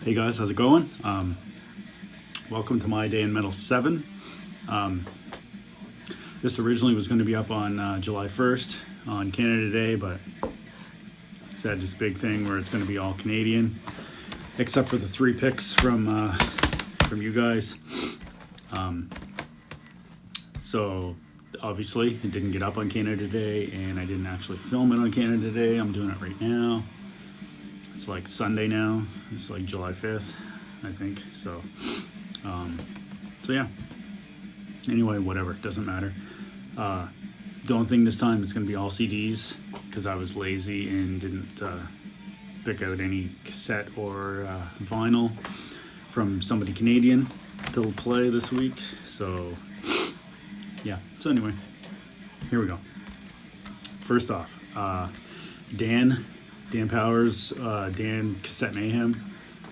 Hey guys, how's it going? Welcome to My Day in Metal 7. This originally was going to be up on July 1st on Canada Day, but it's had this big thing where it's going to be all Canadian, except for the 3 picks from you guys. So obviously it didn't get up on Canada Day, and I didn't actually film it on Canada Day. I'm doing it right now. It's like Sunday now. It's like July 5th, I think. So yeah. Anyway, whatever. Doesn't matter. The only thing this time, it's going to be all CDs because I was lazy and didn't pick out any cassette or vinyl from somebody Canadian to play this week. So yeah. So anyway, here we go. First off, Dan Powers, Dan Cassette Mayhem.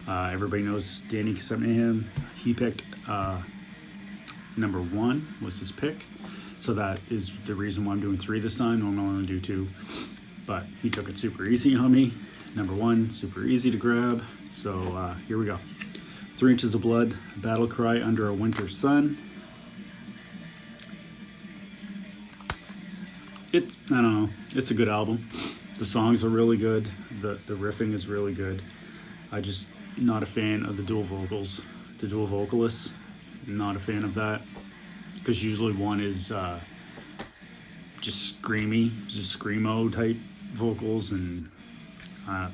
Everybody knows Danny Cassette Mayhem. He picked number 1 was his pick. So that is the reason why I'm doing 3 this time. Normally I only do 2. But he took it super easy on me. Number 1, super easy to grab. So here we go. 3 Inches of Blood, Battle Cry Under a Winter Sun. I don't know. It's a good album. The songs are really good. The riffing is really good. I just not a fan of the dual vocals. The dual vocalists, not a fan of that. Because usually one is just screamy, just screamo type vocals, and I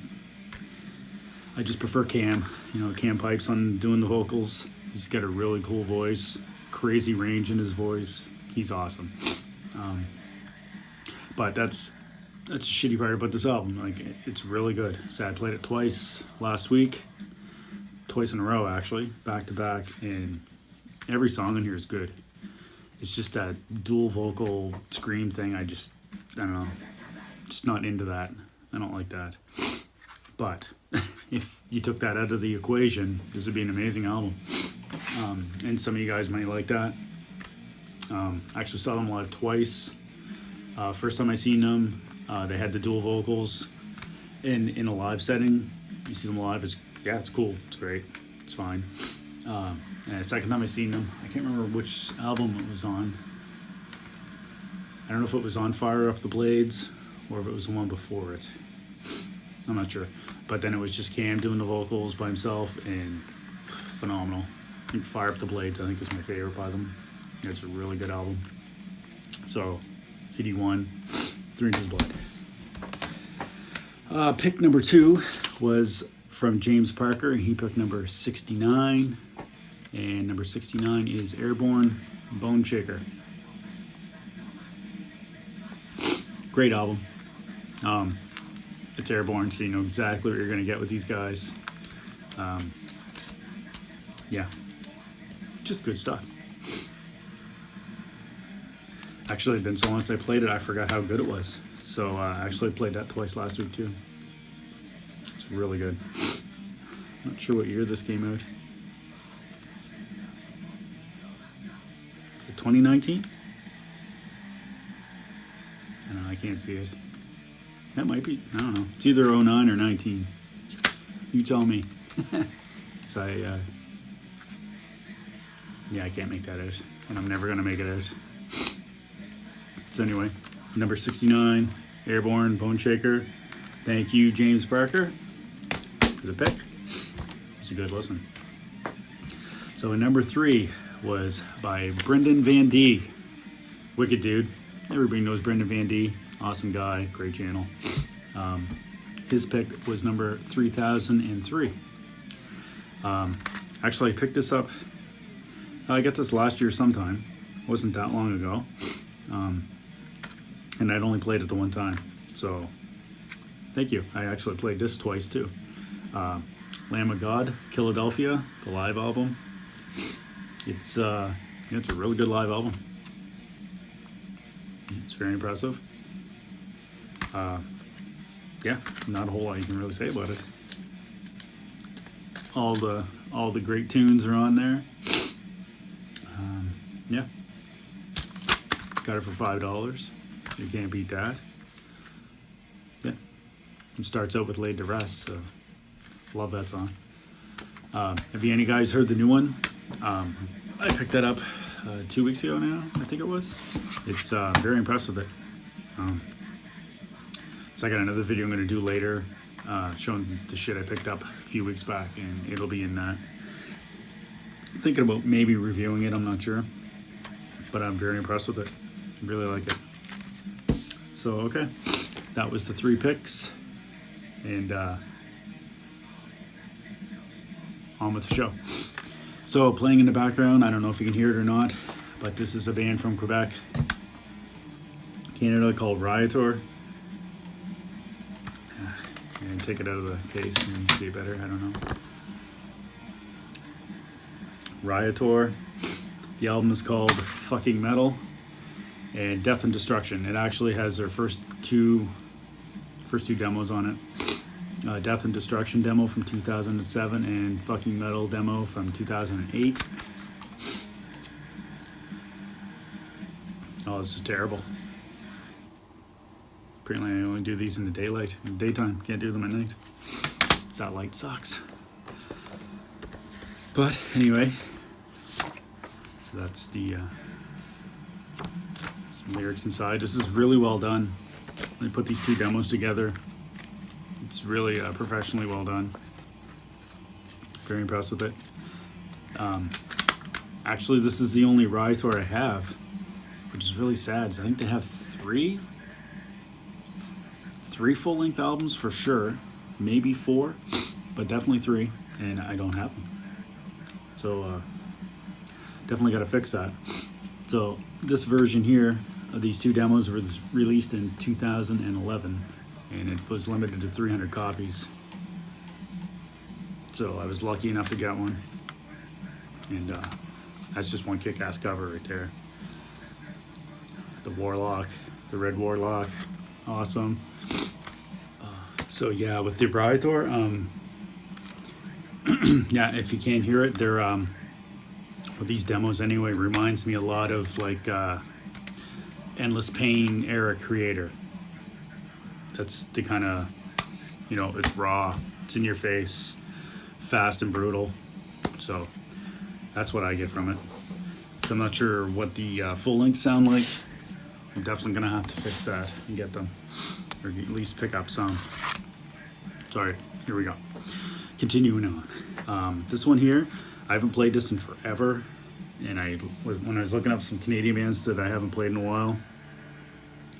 just prefer Cam. Cam Pipes on doing the vocals. He's got a really cool voice, crazy range in his voice. He's awesome. But that's a shitty part about this album. Like, it's really good. So I played it twice last week, twice in a row actually, back to back, and every song on here is good. It's just that dual vocal scream thing. I don't know, just not into that. I don't like that. But if you took that out of the equation, this would be an amazing album. And some of you guys might like that. I actually saw them live twice. First time I seen them, they had the dual vocals in a live setting. You see them live, it's cool, it's great, it's fine. And the second time I seen them, I can't remember which album it was on. I don't know if it was on Fire Up the Blades or if it was the one before it. I'm not sure. But then it was just Cam doing the vocals by himself, and phenomenal. I think Fire Up the Blades, I think, is my favorite by them. It's a really good album. So CD1, 3 Inches of Blood. Pick number 2 was from James Parker. He picked number 69. And number 69 is Airborne, Bone Shaker. Great album. It's Airborne, so you know exactly what you're going to get with these guys. Yeah, just good stuff. Actually, it's been so long since I played it, I forgot how good it was. So I actually played that twice last week too. It's really good. Not sure what year this came out. Is it 2019? I don't know, I can't see it. That might be, I don't know. It's either 09 or 19. You tell me. So yeah, I can't make that out. And I'm never going to make it out. So anyway, number 69, Airborne, Bone Shaker. Thank you, James Parker, for the pick. It's a good listen. So number 3 was by Brendan Van D. Wicked dude. Everybody knows Brendan Van D. Awesome guy, great channel. His pick was number 3003. Actually, I picked this up. I got this last year sometime. It wasn't that long ago. And I'd only played it the one time. So, thank you. I actually played this twice too. Lamb of God, Philadelphia, the live album. It's a really good live album. It's very impressive. Yeah, not a whole lot you can really say about it. All the great tunes are on there. Yeah, got it for $5. You can't beat that. Yeah, it starts out with Laid to Rest, so love that song. Have you any guys heard the new one? I picked that up 2 weeks ago now, I think it was. It's very impressed with it. So I got another video I'm going to do later showing the shit I picked up a few weeks back, and it'll be in that. I'm thinking about maybe reviewing it, I'm not sure. But I'm very impressed with it. I really like it. So, okay. That was the 3 picks. And on with the show. So, playing in the background, I don't know if you can hear it or not, but this is a band from Quebec, Canada, called Riotor. And take it out of the case and you can see it better, I don't know. Riotor. The album is called Fucking Metal and Death and Destruction. It actually has their first two demos on it. Death and Destruction demo from 2007 and Fucking Metal demo from 2008. Oh, this is terrible. Apparently I only do these in the daylight, in the daytime. Can't do them at night. That light sucks. But anyway, so that's the some lyrics inside. This is really well done. I put these 2 demos together. It's really professionally well done. Very impressed with it. Actually, this is the only Riotor I have, which is really sad. I think they have three full-length albums for sure, maybe 4, but definitely 3, and I don't have them. So definitely got to fix that. So this version here of these 2 demos was released in 2011, and it was limited to 300 copies. So I was lucky enough to get one, and that's just one kick-ass cover right there. The Warlock, the Red Warlock, awesome. So yeah, with the Riotor, yeah, if you can't hear it, they're with these demos anyway, reminds me a lot of like Endless Pain era Creator. That's the kind of, you know, it's raw, it's in your face, fast and brutal. So that's what I get from it. So I'm not sure what the full lengths sound like. I'm definitely gonna have to fix that and get them, or at least pick up some. Sorry, here we go. Continuing on. This one here, I haven't played this in forever, and when I was looking up some Canadian bands that I haven't played in a while,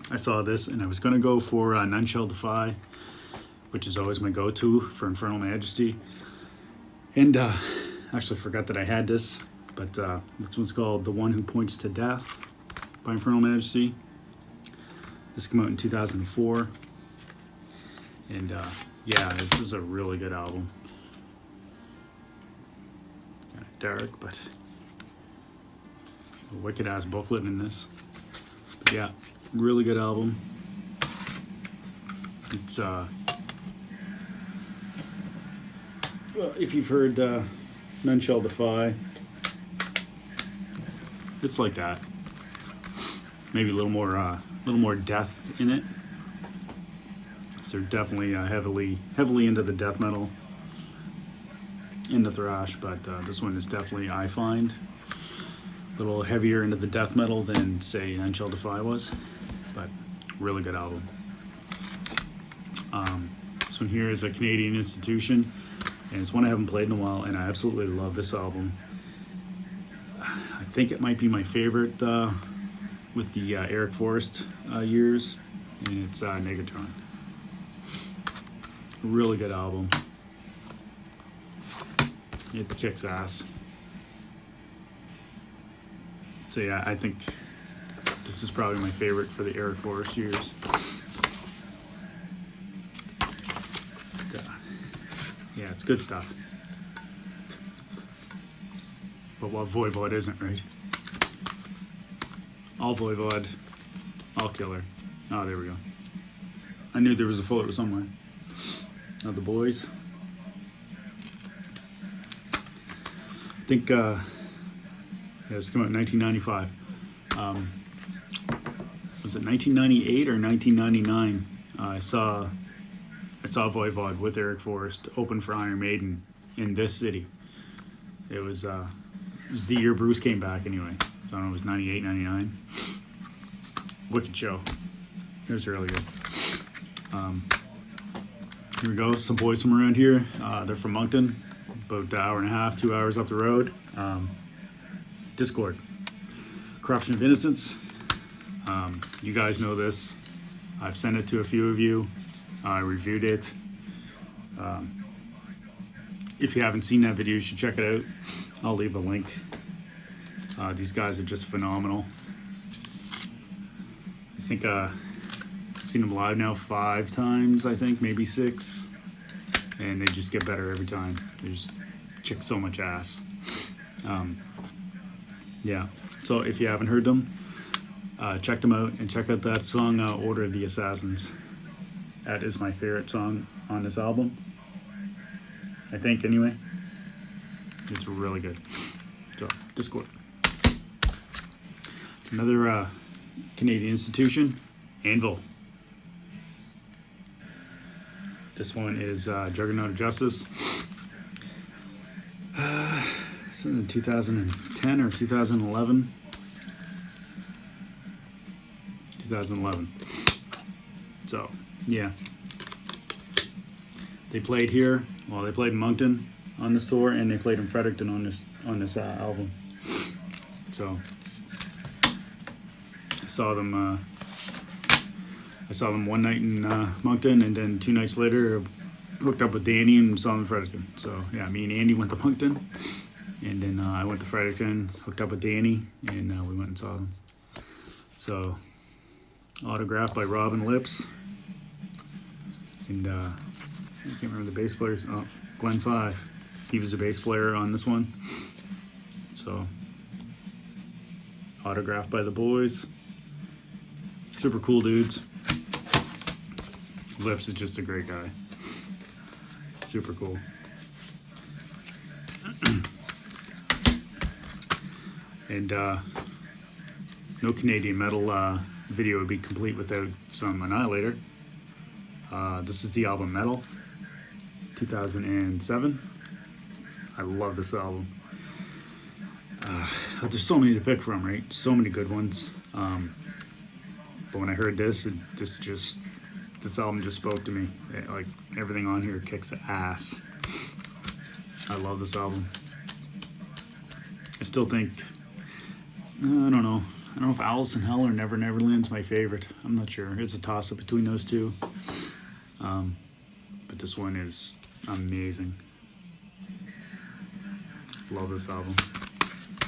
I saw this, and I was gonna go for None Shall Defy, which is always my go-to for Infernal Majesty. And actually forgot that I had this, but this one's called The One Who Points to Death by Infernal Majesty. This came out in 2004, and yeah, this is a really good album. Kind of dark, but a wicked ass booklet in this. But yeah, really good album. It's well, if you've heard None Shall Defy, it's like that. Maybe a little more death in it. So they're definitely heavily into the death metal, into thrash, but this one is definitely, I find, a little heavier into the death metal than, say, None Shall Defy was, but really good album. This one here is a Canadian institution, and it's one I haven't played in a while, and I absolutely love this album. I think it might be my favorite with the Eric Forrest years, and it's Negatron. Really good album. It kicks ass. So yeah, I think this is probably my favorite for the Eric Forrest years. But, yeah, it's good stuff. But what Voivod isn't, right? All Voivod, all Killer. Oh, there we go. I knew there was a photo somewhere. Of the boys. I think yeah, this came out in 1995. Was it 1998 or 1999? I saw Voivod with Eric Forrest open for Iron Maiden in this city. It was the year Bruce came back anyway. So I don't know, it was 98, 99. Wicked show. It was really good. Here we go. Some boys from around here. They're from Moncton, about an hour and a half, 2 hours up the road. Discord. Corruption of Innocence. You guys know this. I've sent it to a few of you. I reviewed it. If you haven't seen that video, you should check it out. I'll leave a link. These guys are just phenomenal. I think I've seen them live now 5 times, I think, maybe 6. And they just get better every time. They just kick so much ass. Yeah, so if you haven't heard them, check them out and check out that song, Order of the Assassins. That is my favorite song on this album. I think, anyway. It's really good. So, Discord. Another Canadian institution, Anvil. This one is Juggernaut of Justice. It's in 2010 or 2011. 2011. So, yeah. They played here. Well, they played in Moncton on this tour, and they played in Fredericton on this album. So, I saw them one night in Moncton, and then 2 nights later, hooked up with Danny and saw them in Fredericton. So, yeah, me and Andy went to Moncton, and then I went to Fredericton, hooked up with Danny, and we went and saw them. So, autographed by Robin Lips, and I can't remember the bass players. Oh, Glenn Five. He was a bass player on this one. So, autographed by the boys. Super cool dudes. Lips is just a great guy. Super cool. And no Canadian metal video would be complete without some Annihilator. This is the album Metal, 2007. I love this album. There's so many to pick from, right? So many good ones. But when I heard this, this album just spoke to me. Like, everything on here kicks ass. I love this album. I still think, I don't know if Alice in Hell or Never Neverland's my favorite. I'm not sure. It's a toss-up between those two. But this one is amazing. Love this album.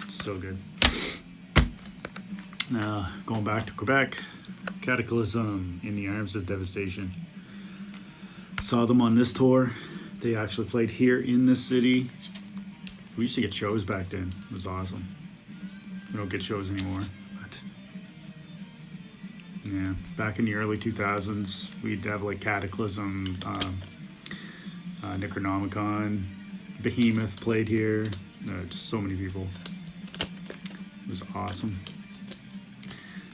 It's so good. Going back to Quebec, Cataclysm, In the Arms of Devastation. Saw them on this tour. They actually played here in this city. We used to get shows back then. It was awesome. We don't get shows anymore. But yeah, back in the early 2000s, we'd have like Cataclysm, Necronomicon, Behemoth played here. Just so many people. It was awesome.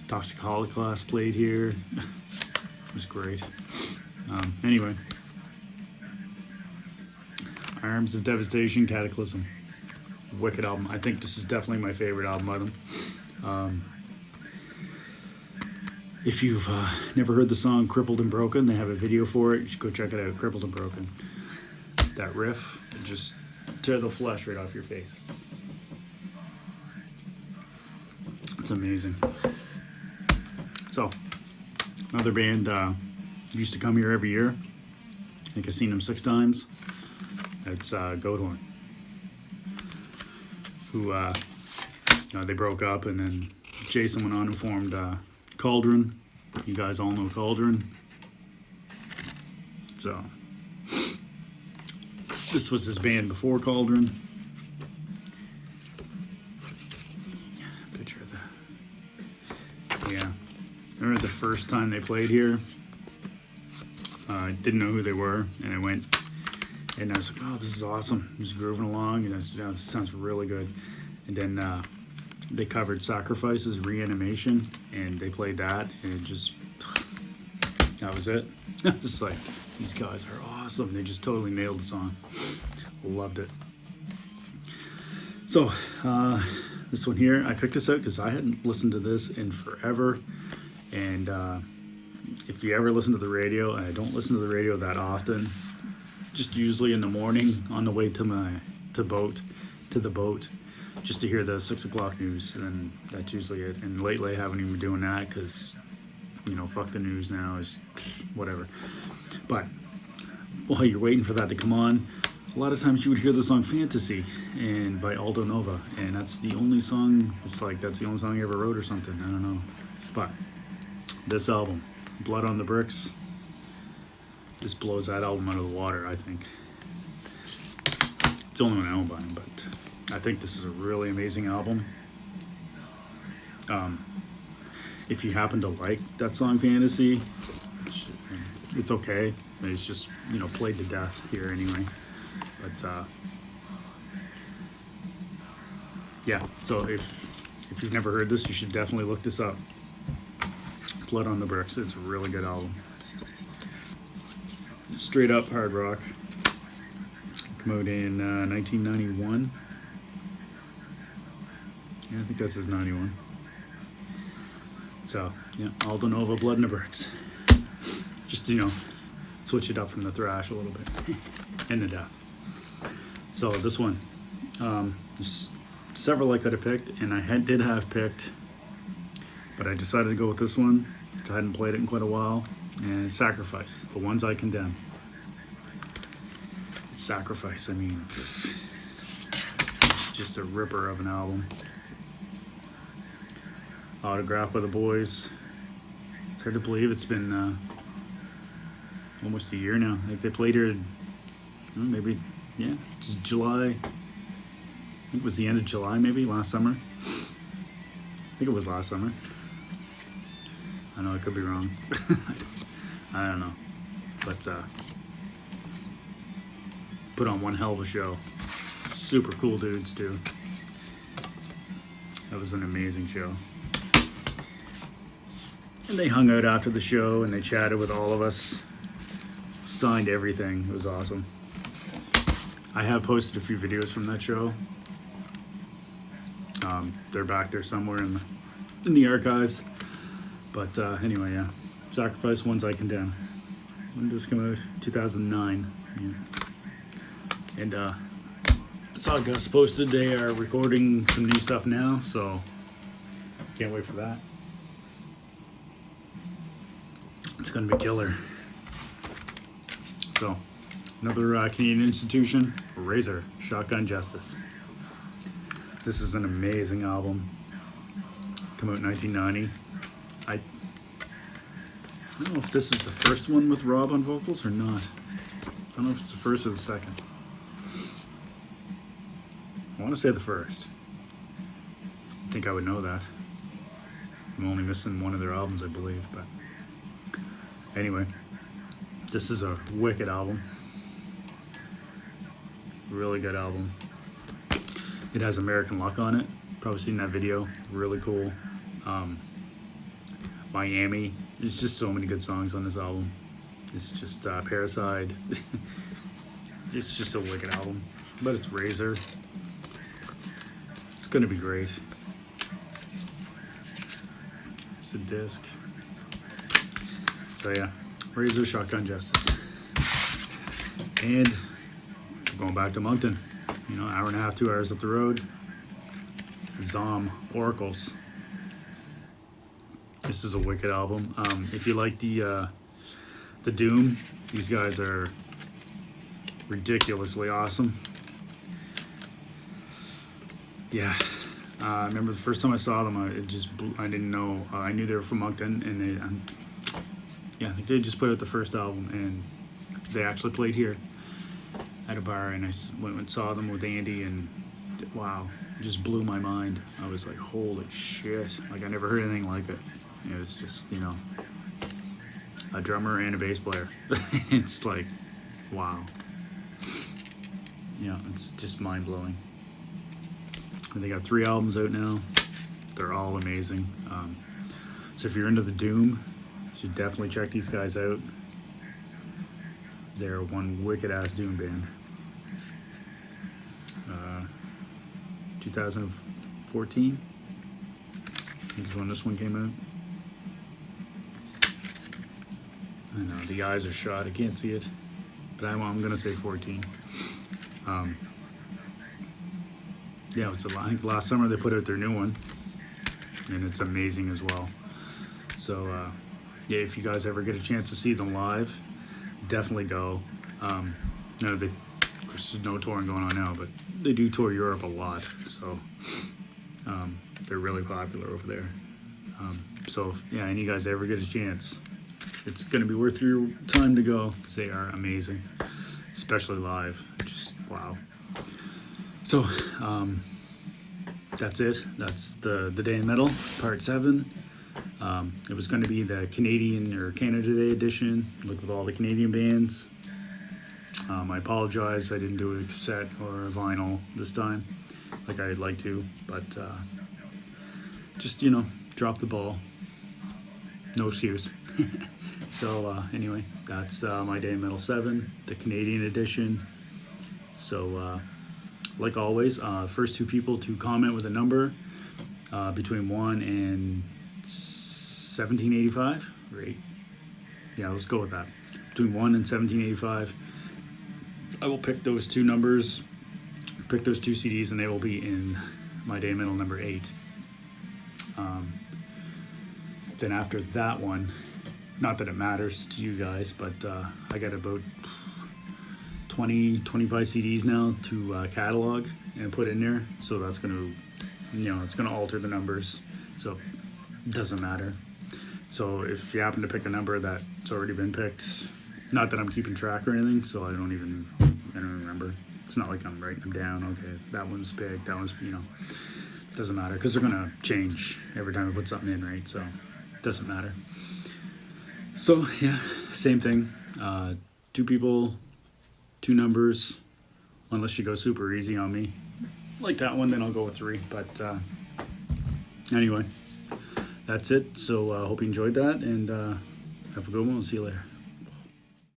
Toxic Holocaust played here. It was great. Anyway, Arms of Devastation, Cataclysm. Wicked album. I think this is definitely my favorite album by them. If you've never heard the song Crippled and Broken, they have a video for it. You should go check it out. Crippled and Broken. That riff, it just tear the flesh right off your face. It's amazing. So, another band used to come here every year. I think I've seen them 6 times. It's Goathorn. Who, they broke up, and then Jason went on and formed Cauldron. You guys all know Cauldron. So, this was his band before Cauldron. Picture of that. Yeah. I remember the first time they played here. I didn't know who they were, and I went, and I was like, oh, this is awesome. Just grooving along, and I said, oh, this sounds really good. And then they covered Sacrifice's Reanimation, and they played that, and it just, that was it. I was like, these guys are awesome. They just totally nailed the song. Loved it. So, this one here, I picked this out because I hadn't listened to this in forever. And if you ever listen to the radio, and I don't listen to the radio that often, just usually in the morning on the way to the boat, just to hear the 6 o'clock news, and that's usually it. And lately I haven't even been doing that because, fuck the news now, is whatever. But while you're waiting for that to come on, a lot of times you would hear the song Fantasy and by Aldo Nova, and that's the only song, it's like that's the only song he ever wrote or something, I don't know. But this album, Blood on the Bricks, this blows that album out of the water, I think. It's the only one I own by him, but I think this is a really amazing album. If you happen to like that song Fantasy, it's okay. It's just, played to death here anyway. But yeah, so if you've never heard this, you should definitely look this up. Blood on the Bricks. It's a really good album. Straight up hard rock. Came out in 1991. Yeah, I think that's his 91. So, yeah, Aldo Nova, Blood on the Bricks. Just, switch it up from the thrash a little bit. And the death. So this one, there's several I could have picked, and I did have picked, but I decided to go with this one. I hadn't played it in quite a while, and Sacrifice, The Ones I Condemn. It's Sacrifice, I mean, it's just a ripper of an album. Autographed by the Boys. It's hard to believe it's been almost a year now. Like they played here, maybe, yeah, just July. I think it was the end of July, maybe last summer. I think it was last summer. I know I could be wrong. I don't know, but put on one hell of a show. Super cool dudes too. That was an amazing show. And they hung out after the show and they chatted with all of us. Signed everything. It was awesome. I have posted a few videos from that show. They're back there somewhere in the archives. But anyway, yeah. Sacrifice, Ones I Condemn. When did this come out? 2009. Yeah. And I saw Gus posted they are recording some new stuff now, so can't wait for that. It's gonna be killer. So, another Canadian institution, Razor, Shotgun Justice. This is an amazing album. Came out in 1990. I don't know if this is the first one with Rob on vocals or not. I don't know if it's the first or the second. I want to say the first. I think I would know that. I'm only missing one of their albums, I believe, but anyway. This is a wicked album. Really good album. It has American Luck on it. Probably seen that video. Really cool. Miami. There's just so many good songs on this album. It's just Parasite. It's just a wicked album. But it's Razor. It's gonna be great. It's a disc. So yeah. Razor, Shotgun Justice. And we're going back to Moncton. Hour and a half, 2 hours up the road. Zom, Oracles. This is a wicked album. If you like the Doom, these guys are ridiculously awesome. Yeah. I remember the first time I saw them, I didn't know. I knew they were from Moncton, and I think they just put out the first album, and they actually played here at a bar, and I went and saw them with Andy, and wow, it just blew my mind. I was like, holy shit, like I never heard anything like it. It was just, a drummer and a bass player. It's like, wow. Yeah, it's just mind-blowing. And they got 3 albums out now. They're all amazing. So if you're into the Doom, you should definitely check these guys out. They're one wicked ass Doom band. 2014. I think is when this one came out. I know the eyes are shot. I can't see it, but I'm gonna say 14. Yeah, it was I think last summer they put out their new one, and it's amazing as well. So yeah, if you guys ever get a chance to see them live, definitely go. No, there's no touring going on now, but they do tour Europe a lot, so they're really popular over there. So yeah, and you guys ever get a chance, it's gonna be worth your time to go because they are amazing, especially live. Just wow. So that's it. That's the Day in Metal Part 7. It was going to be the Canadian or Canada Day edition, like with all the Canadian bands. I apologize, I didn't do a cassette or a vinyl this time, like I'd like to, but just, drop the ball. No excuse. So anyway, that's my Day in Metal 7, the Canadian edition. So like always, first two people to comment with a number between 1 and 1785, right? Yeah, let's go with that. Between 1 and 1785, I will pick those two numbers, pick those two CDs, and they will be in my Day in Metal number 8. Then after that one, not that it matters to you guys, but I got about 20, 25 CDs now to catalog and put in there. So that's going to, it's going to alter the numbers. So it doesn't matter. So if you happen to pick a number that's already been picked, not that I'm keeping track or anything, so I don't remember. It's not like I'm writing them down. Okay, that one's picked, that one's, doesn't matter because they're going to change every time I put something in, right? So it doesn't matter. So yeah, same thing. 2 people, 2 numbers, unless you go super easy on me like that one, then I'll go with 3. But anyway, that's it. So hope you enjoyed that, and have a good one. We'll see you later.